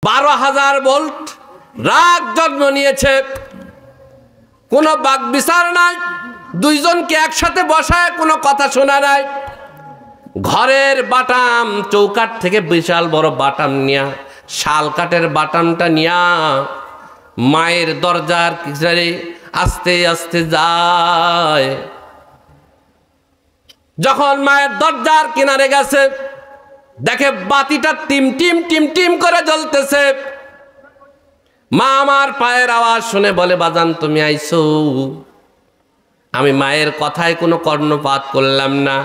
12,000 volt রাগ জন্ম নিয়েছে। কোনো বাক বিচার নাই, দুইজনকে একসাথে বসায় কোনো কথা শোনা নাই। ঘরের বাটাম, চৌকাঠ থেকে বিশাল বড় বাটাম নিয়া, শাল কাঠের বাটামটা নিয়া মায়ের দরজার কিনারে আস্তে আস্তে যায়। যখন মায়ের দরজার কিনারে গেছে, দেখে বাতিটা টিম টিম টিম টিম করে জ্বলতেছে। মা আমার পায়ের আওয়াজ শুনে বলে, বাজান তুমি আইছো? আমি মায়ের কথায় কোনো কর্ণপাত করলাম না।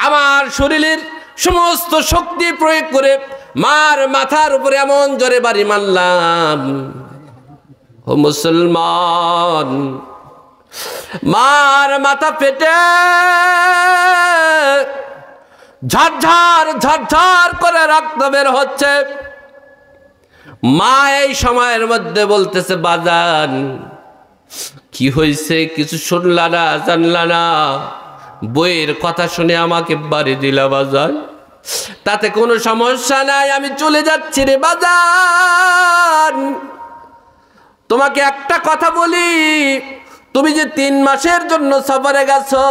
আমার শরীরের সমস্ত শক্তি প্রয়োগ করে মার মাথার উপরে এমন জোরে বাড়ি মারলাম, ও মুসলমান, মার মাথা ফেটে ঝরঝর ঝরঝর করে রক্ত বের হচ্ছে। মা এই সময়ের মধ্যে বলতেছে, বাজান কি হয়েছে? কিছু শুনলা না, জানলা না? বইয়ের কথা শুনে আমাকে বাড়ি দিলা বাজান, তাতে কোনো সমস্যা নাই, আমি চলে যাচ্ছি রে বাজান। তোমাকে একটা কথা বলি, তুমি যে 3 মাসের জন্য সফরে গেছো,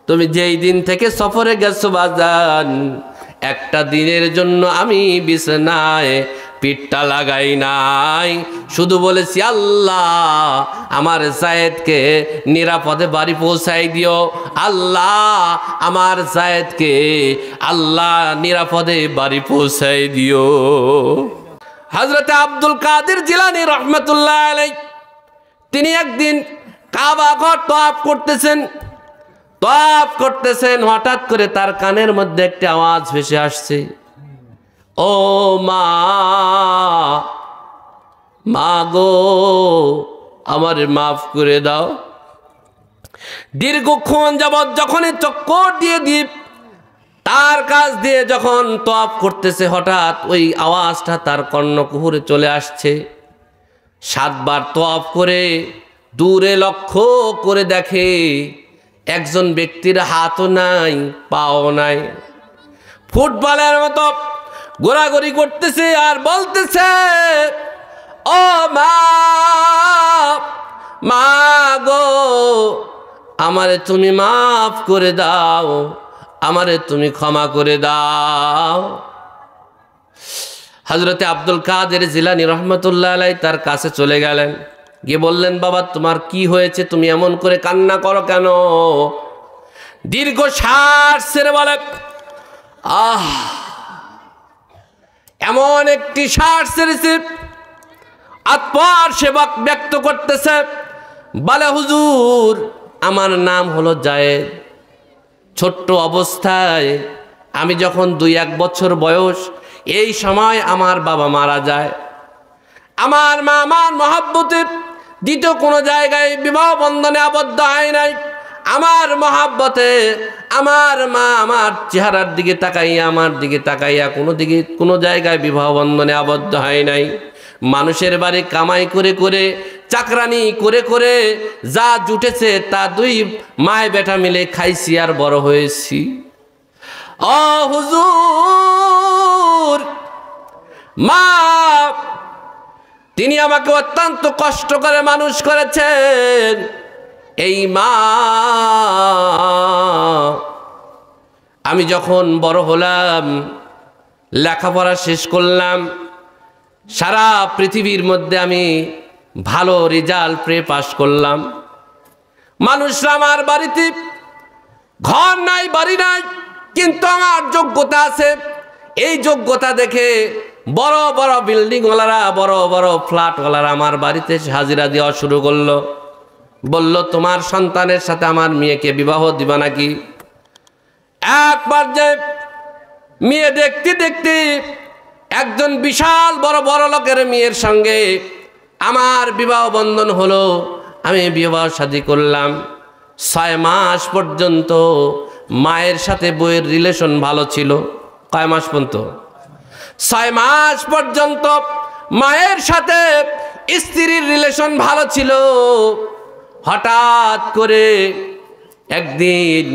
তুমি যেই দিন থেকে সফরে গেছো বাজান, একটা দিনের জন্য আমি বিছানায় পিঠটা লাগাই নাই, শুধু বলেছি আল্লাহ আমার জায়েদকে নিরাপদে বাড়ি পৌঁছাই দিও, আল্লাহ আমার জায়েদকে আল্লাহ নিরাপদে বাড়ি পৌঁছাই দিও। হযরতে আব্দুল কাদের জিলানী রহমাতুল্লাহ আলাইহি তিনি একদিন কাবা ঘর তওয়াফ করতেছেন, হঠাৎ করে তার কানের মধ্যে একটা আওয়াজ ভেসে আসছে, ও মা, মা গো আমার মাফ করে দাও। দীর্ঘক্ষণ যাবৎ যখনই চক্কর দিয়ে তার কাছ দিয়ে যখন তওয়াফ করতেছে, হঠাৎ ওই আওয়াজটা তার কর্ণকুহরে চলে আসছে। 7 বার তওয়াফ করে দূরে লক্ষ্য করে দেখে একজন ব্যক্তির হাতও নাই, পাও নাই, ফুটবলের মতো ঘোরাঘুরি করতেছে আর বলতেছে, ও মা, মা গো আমারে তুমি মাফ করে দাও, আমারে তুমি ক্ষমা করে দাও। হযরতে আব্দুল কাদের জিলানী রহমাতুল্লাহ আলাইহি তার কাছে চলে গেলেন, গিয়ে বললেন, বাবা তোমার কি হয়েছে? তুমি এমন করে কান্না করো কেন? দীর্ঘ শ্বাস ছেড়ে বলে, এমন একটি শ্বাস ছেড়েছে, আত্মার সেবক ব্যক্ত করতেছে, বলে হুজুর আমার নাম হলো জায়েদ। ছোট্ট অবস্থায় আমি যখন 2-1 বছর বয়স, এই সময় আমার বাবা মারা যায়। আমার মা আমার মহব্বতে দ্বিতীয় কোনো জায়গায় বিবাহ বন্ধনে আবদ্ধ হয় নাই। আমার মহব্বতে আমার মা আমার চেহারার দিকে তাকাইয়া, আমার দিকে তাকাইয়া কোনো জায়গায় বিবাহ বন্ধনে আবদ্ধ হয় নাই। মানুষের বাড়ি কামাই করে করে, চাকরানি করে করে যা জুটেছে তা 2 মায় বেটা মিলে খাইছি আর বড় হয়েছি। ও হুজুর, মা তিনি আমাকে অত্যন্ত কষ্ট করে মানুষ করেছেন। এই মা আমি যখন বড় হলাম, লেখাপড়া শেষ করলাম, সারা পৃথিবীর মধ্যে আমি ভালো রেজাল্ট পেয়ে পাশ করলাম। মানুষরা আমার বাড়িতে ঘর নাই, বাড়ি নাই, কিন্তু আমার যোগ্যতা আছে। এই যোগ্যতা দেখে বড় বড় বিল্ডিংওয়ালারা, বড় বড় ফ্ল্যাটওয়ালারা আমার বাড়িতে হাজিরা দেওয়া শুরু করলো। বলল, তোমার সন্তানের সাথে আমার মেয়েকে বিবাহ দিবা নাকি? একবার যে মেয়ে দেখতে দেখতে একজন বিশাল বড় লোকের মেয়ের সঙ্গে আমার বিবাহ বন্ধন হলো। আমি বিবাহ শাদী করলাম। 6 মাস পর্যন্ত মায়ের সাথে বউয়ের রিলেশন ভালো ছিল। কয় মাস পর্যন্ত? 6 মাস পর্যন্ত মায়ের সাথে স্ত্রীর রিলেশন ভালো ছিল। হঠাৎ করে একদিন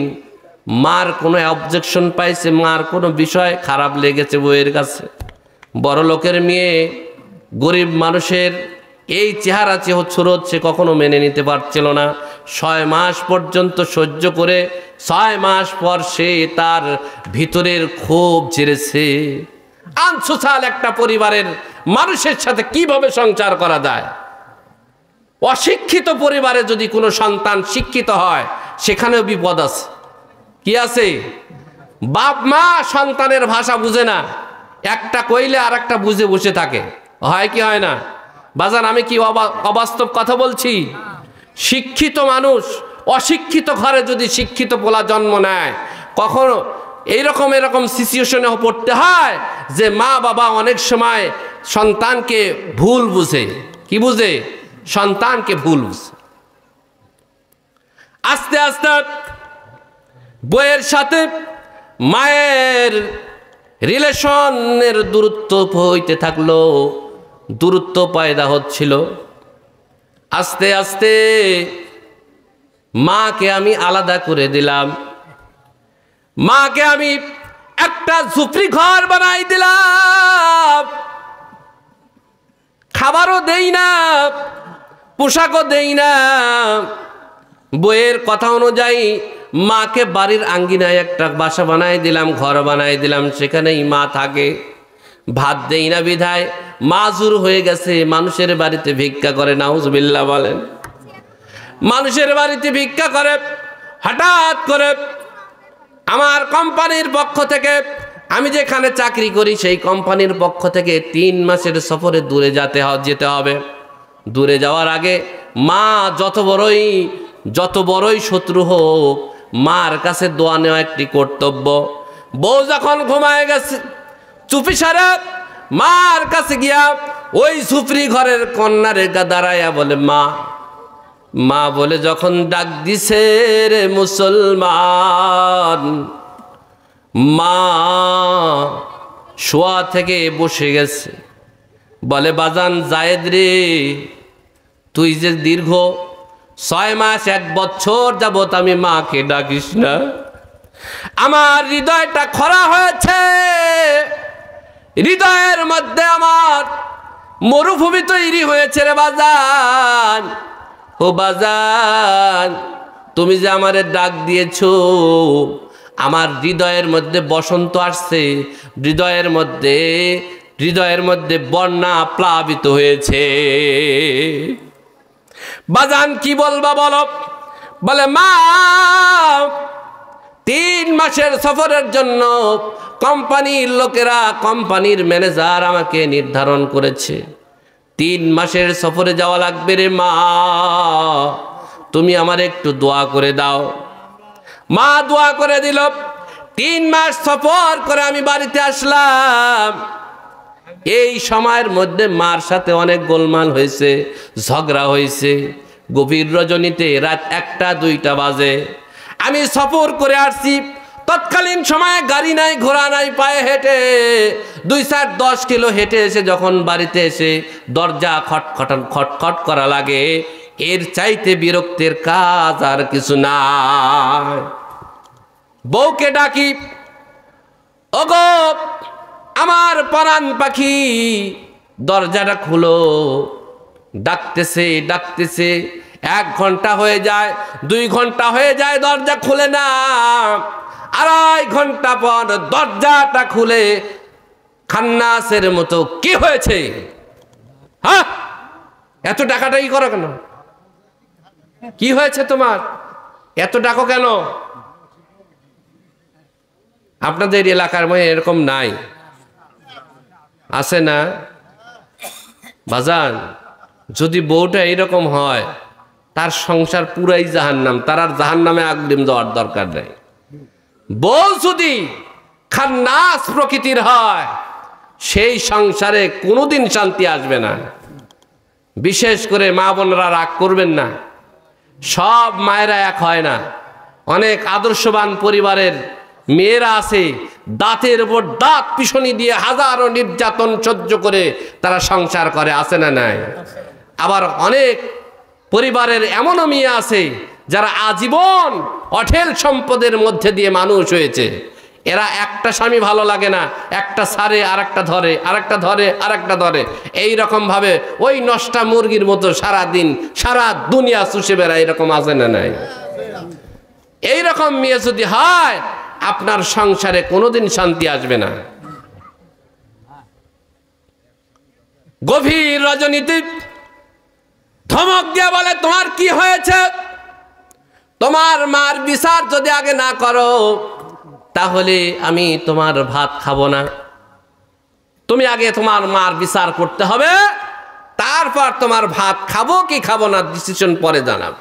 মার কোনো অবজেকশন পাইছে, মার কোনো বিষয় খারাপ লেগেছে বউয়ের কাছে। বড় লোকের মেয়ে গরিব মানুষের এই চেহারা চেহরা সে কখনো মেনে নিতে পারছিল না। 6 মাস পর্যন্ত সহ্য করে 6 মাস পর সে তার ভিতরের ক্ষোভ ঝেড়েছে। আনসোশাল একটা পরিবারের মানুষের সাথে কিভাবে সংসার করা যায়। অশিক্ষিত পরিবারে যদি কোনো সন্তান শিক্ষিত হয় সেখানেও বিপদ আছে। কি আছে? বাপ মা সন্তানের ভাষা বুঝে না, একটা কইলে আর একটা বুঝে বসে থাকে, হয় কি হয় না? বাজান আমি কি অবাস্তব কথা বলছি? শিক্ষিত মানুষ অশিক্ষিত ঘরে যদি শিক্ষিত পোলা জন্ম নেয়, কখনো এরকম সিচুয়েশনে পড়তে হয় যে মা বাবা অনেক সময় সন্তানকে ভুল বুঝে। কি বুঝে? সন্তানকে ভুল বুঝে। আস্তে আস্তে বইয়ের সাথে মায়ের রিলেশনের দূরত্ব হইতে থাকলো, দূরত্ব পয়দা হচ্ছিল। আস্তে আস্তে মাকে আমি আলাদা করে দিলাম। মাকে আমি একটা ঝুপড়ি ঘর বানাই দিলাম। খাবারও দেই না, পোশাকও দেই না। বইয়ের কথা অনুযায়ী মাকে বাড়ির আঙ্গিনায় একটা বাসা বানাই দিলাম, ঘর বানাই দিলাম, সেখানেই মা থাকে। ভাত দেই না বিধায় মাজুর হয়ে গেছে, মানুষের বাড়িতে ভিক্ষা করে। নাউজুবিল্লাহ বলেন। মানুষের বাড়িতে ভিক্ষা করে। হঠাৎ করে আমার কোম্পানির পক্ষ থেকে, আমি যেখানে চাকরি করি সেই কোম্পানির পক্ষ থেকে 3 মাসের সফরে দূরে যেতে হবে। দূরে যাওয়ার আগে মা যত বড়ই শত্রু হোক, মার কাছে দোয়া নেওয়া একটি কর্তব্য। বউ যখন ঘুমায় গেছে, চুপিসারে মার কাছে গিয়া ওই ঝুপড়ি ঘরের কন্যারে দাঁড়াইয়া বলে মা। মা বলে যখন ডাক দিছে রে মুসলমান, মা শোয়া থেকে বসে গেছে। বলে বাজান জায়েদ রে, তুই যে দীর্ঘ 6 মাস 1 বছর যাবত আমি মাকে ডাকিস না, আমার হৃদয়টা খরা হয়েছে। হৃদয়ের মধ্যে আমার মরুভূমি তৈরি হয়েছে রে বাজান। ও বাজান, তুমি যে আমারে ডাক দিয়েছো, আমার হৃদয়ের মধ্যে বসন্ত আসছে, হৃদয়ের মধ্যে বন্যা প্লাবিত হয়েছে। বাজান কি বলবা বলো? বলে মা 3 মাসের সফরের জন্য কোম্পানির লোকেরা, কোম্পানির ম্যানেজার আমাকে নির্ধারণ করেছে 3 মাসের সফরে যাওয়া লাগবে রে মা, তুমি আমার একটু দোয়া করে দাও। মা দোয়া করে দিল। 3 মাস সফর করে আমি বাড়িতে আসলাম। এই সময়ের মধ্যে মার সাথে অনেক গোলমাল হয়েছে, ঝগড়া হয়েছে। গভীর রজনীতে রাত 1টা-2টা বাজে। আমি সফর করে আসছি। তৎকালীন সময়ে গাড়ি নাই, ঘোড়া নাই, পায়ে হেঁটে 2-4-10 কিলো হেঁটে এসে যখন বাড়িতে এসে দরজা খটখট করা লাগে, এর চাইতে বিরক্তের কাজ আর কিছু নাই। বউকে ডাকি, ওগো আমার পরাণ পাখি, দরজাটা খুলো। ডাকতেছে 1 ঘন্টা হয়ে যায়, 2 ঘন্টা হয়ে যায়, দরজা খুলে না। 2.5 ঘন্টা পর দরজাটা খুলে খান্নাসের মতো, কি হয়েছে? হ্যাঁ, এত ডাকাটাই করো কেন? কি হয়েছে তোমার? এত ডাকো কেন? আপনাদের এলাকার মধ্যে এরকম নাই? আছে না বাজান? যদি বউটা এরকম হয়, তার সংসার পুরাই জাহান্নাম, তার আর জাহান্নামে আগলিম যাওয়ার দরকার নেই। বউ যদি খান্নাস প্রকৃতির হয়, সেই সংসারে কোনোদিন শান্তি আসবে না। বিশেষ করে মা বোনরা রাগ করবেন না, সব মায়েরা এক হয় না। অনেক আদর্শবান পরিবারের মেয়েরা আছে, দাঁতের উপর দাঁত পিছনি দিয়ে হাজারো নির্যাতন সহ্য করে তারা সংসার করে, আছে না নাই? আবার অনেক পরিবারের এমনও মেয়ে আছে যারা আজীবন অঢেল সম্পদের মধ্যে দিয়ে মানুষ হয়েছে। এরা একটা স্বামী ভালো লাগে না, একটা ছাড়ে আর একটা ধরে, আর একটা ধরে আর একটা ধরে, এইরকম ভাবে ওই নষ্টা মুরগির মতো সারাদিন সারা দুনিয়া চুষে বেড়ায়, এরকম আছে না নাই? এইরকম মেয়ে যদি হয় আপনার সংসারে কোনোদিন শান্তি আসবে না। গভীর রজনীতে ধমক দিয়ে বলে, তোমার কি হয়েছে? তোমার মার বিচার যদি আগে না করো তাহলে আমি তোমার ভাত খাবো না। তুমি আগে তোমার মার বিচার করতে হবে, তারপর তোমার ভাত খাবো কি খাবো না ডিসিশন পরে জানাবো।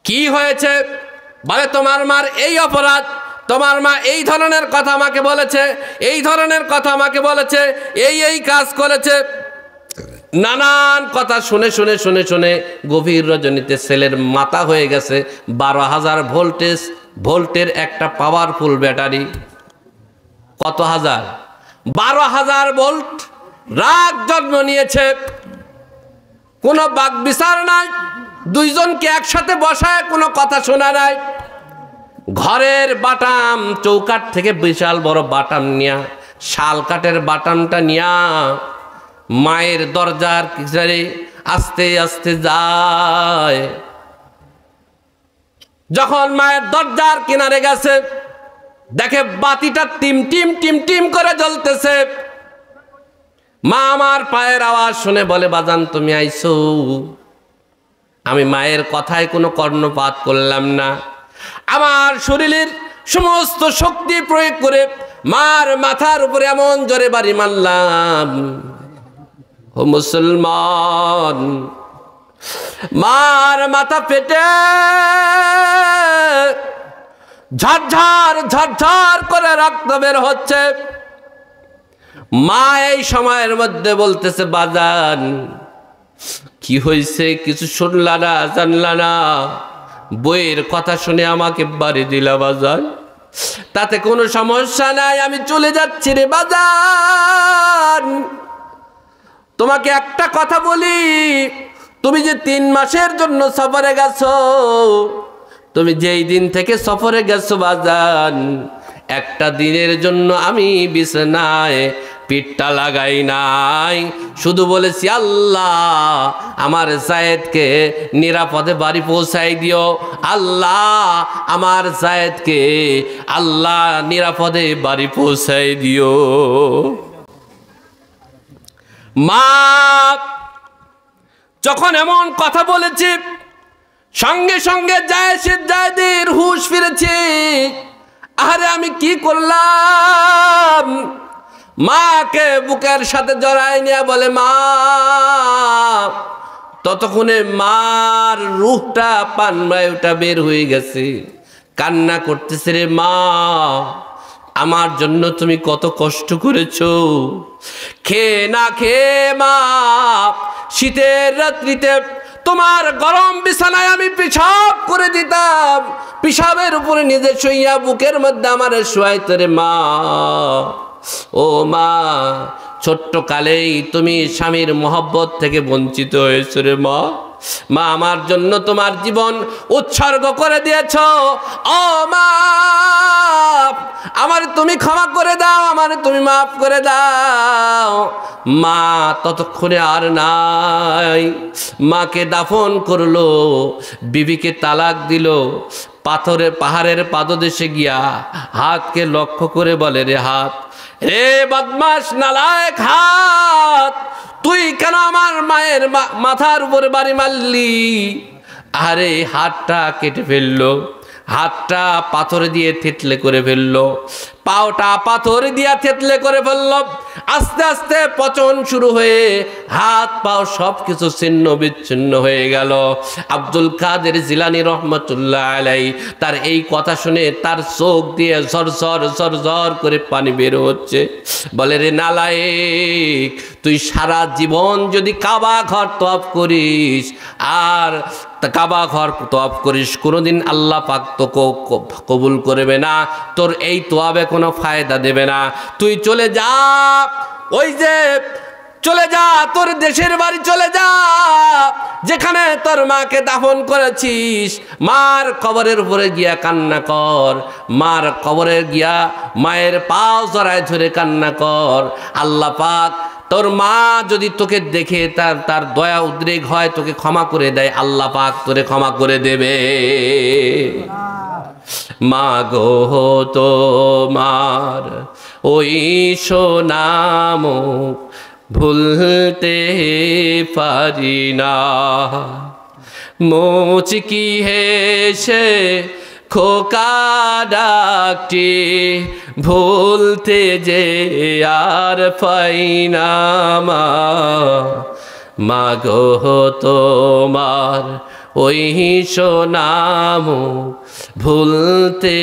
কি হয়েছে? বলে, তোমার মার এই অপরাধ, তোমার মা এই ধরনের কথা আমাকে বলেছে, এই ধরনের কথা আমাকে বলেছে, এই কাজ করেছে। নানান কথা শুনে শুনে শুনে শুনে গভীর রজনীতে ছেলের মাথা হয়ে গেছে 12,000 ভোল্টের একটা পাওয়ারফুল ব্যাটারি। কত হাজার? 12,000 ভোল্ট। রাগ জন্ম নিয়েছে, কোনো বাক বিচার নাই, দুইজনকে একসাথে বসায় কোনো কথা শোনা নাই। ঘরের বাটাম, চৌকাঠ থেকে বিশাল বড় বাটাম নিয়া, শাল কাঠের বাটামটা নিয়া মায়ের দরজার কিনারে আস্তে আস্তে যায়। যখন মায়ের দরজার কিনারে গেছে দেখে বাতিটা টিম টিম টিম টিম করে জ্বলতেছে। মা আমার পায়ের আওয়াজ শুনে বলে, বাজান তুমি আইছো? আমি মায়ের কথায় কোনো কর্ণপাত করলাম না, আমার শরীরের সমস্ত শক্তি প্রয়োগ করে মার মাথার উপরে এমন জোরে বাড়ি মারলাম, ও মুসলমান, মার মাথা ফেটে ঝরঝর ঝরঝর করে রক্ত বের হচ্ছে। মা এই সময়ের মধ্যে বলতেছে, বাজান কি হয়েছে? কিছু শুনলা না, জানলা না? বইয়ের কথা শুনে আমাকে বাড়ি দিলা বাজান, তাতে কোনো সমস্যা নাই, আমি চলে যাচ্ছি রে বাজান। তোমাকে একটা কথা বলি, তুমি যে 3 মাসের জন্য সফরে গেছো, তুমি যেই দিন থেকে সফরে গেছো বাজান, একটা দিনের জন্য আমি বিছানায় পিঠটা লাগাই নাই, শুধু বলেছি আল্লাহ আমার জায়েদকে নিরাপদে বাড়ি পৌঁছাই দিও, আল্লাহ আমার জায়েদকে আল্লাহ নিরাপদে বাড়ি পৌঁছাই দিও। মা যখন এমন কথা বলেছে সঙ্গে সঙ্গে জায়েদের হুঁশ ফিরেছে। আরে আমি কি করলাম? মাকে বুকের সাথে জড়ায় নিয়ে বলে, মা। ততক্ষণে মার রুহটা পানবায়ুটা বের হয়ে গেছে, কান্না করতেছে, রে মা আমার জন্য তুমি কত কষ্ট করেছো, খেয়ে না খেয়ে মা শীতের রাত্রিতে তোমার গরম বিছানায় আমি পেশাব করে দিতাম, পেশাবের উপরে নিজে শুইয়া বুকের মধ্যে আমার শুয়াইতো রে মা। ও মা, ছোট্ট কালেই তুমি স্বামীর মহব্বত থেকে বঞ্চিত হয়েছো রে মা। মা আমার জন্য তোমার জীবন উৎসর্গ করে দিয়েছ। ও মা, আমার তুমি ক্ষমা করে দাও, আমার তুমি মাফ করে দাও। মা ততক্ষণে আর নাই, মাকে দাফন করলো, বিবিকে তালাক দিল। পাহাড়ের পাদদেশে গিয়া হাতকে লক্ষ্য করে বলে, রে হাত, রে বদমাশ নালায়েক হাত, তুই কেন আমার মায়ের মাথার উপরে বাড়ি মারলি? আরে হাতটা কেটে ফেললো, হাতটা পাথর দিয়ে থেতলে করে ফেললো, পাওটা পাথর দিয়া থেতলে করে ফেললো। আস্তে আস্তে পচন শুরু হয়ে হাত পাও সব কিছু ছিন্ন বিচ্ছিন্ন হয়ে গেল। আব্দুল কাদের জিলানী রহমতুল্লাহ আলাইহি তার এই কথা শুনে তার চোখ দিয়ে ঝরঝর ঝরঝর করে পানি বের হচ্ছে। বলে, রে নালায়েক, তুই সারা জীবন যদি কাবা ঘর তওয়াফ করিস আর কাবা ঘর তওয়াফ করিস, কোনোদিন আল্লাহ পাক তো কবুল করবে না, তোর এই তওয়াবে কোনো ফায়দা দেবে না। তুই চলে যা, ওই যে চলে যা, তোর দেশের বাড়ি চলে যা, যেখানে তোর মাকে দাফন করেছিস, মার কবরের উপরে গিয়া কান্না কর, মার কবরে গিয়া মায়ের পাও জড়ায় ধরে কান্না কর। আল্লাহ পাক তোর মা যদি তোকে দেখে তার দয়া উদ্রেক হয়, তোকে ক্ষমা করে দেয়, আল্লাহ পাক তোরে ক্ষমা করে দেবে। মা গো তোমার ওই সোনাম ভুলতে পারি না, মুচকি হেসে খোকা ডাকটি ভুলতে যে আর পাই না। মা গো তোমার ওই সোনাম ভুলতে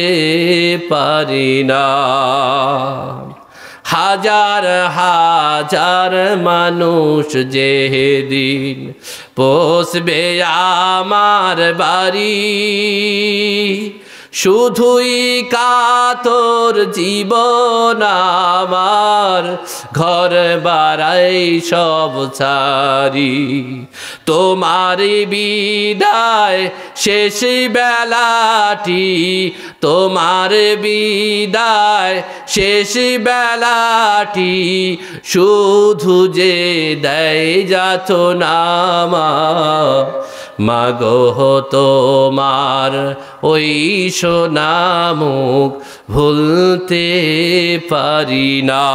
পারি না। হাজার হাজার মানুষ যেদিন পৌঁছবে আমার বাড়ি, শুধুই কাতর জীবন আমার, ঘর বাড়াই সব ছাড়ি। তোমার বিদায় শেষ বেলাটি, তোমার বিদায় শেষ বেলাটি, শুধু যে দেয় যাতনা। মা গো তোমার ওই সোনামুখ ভুলতে পারি না।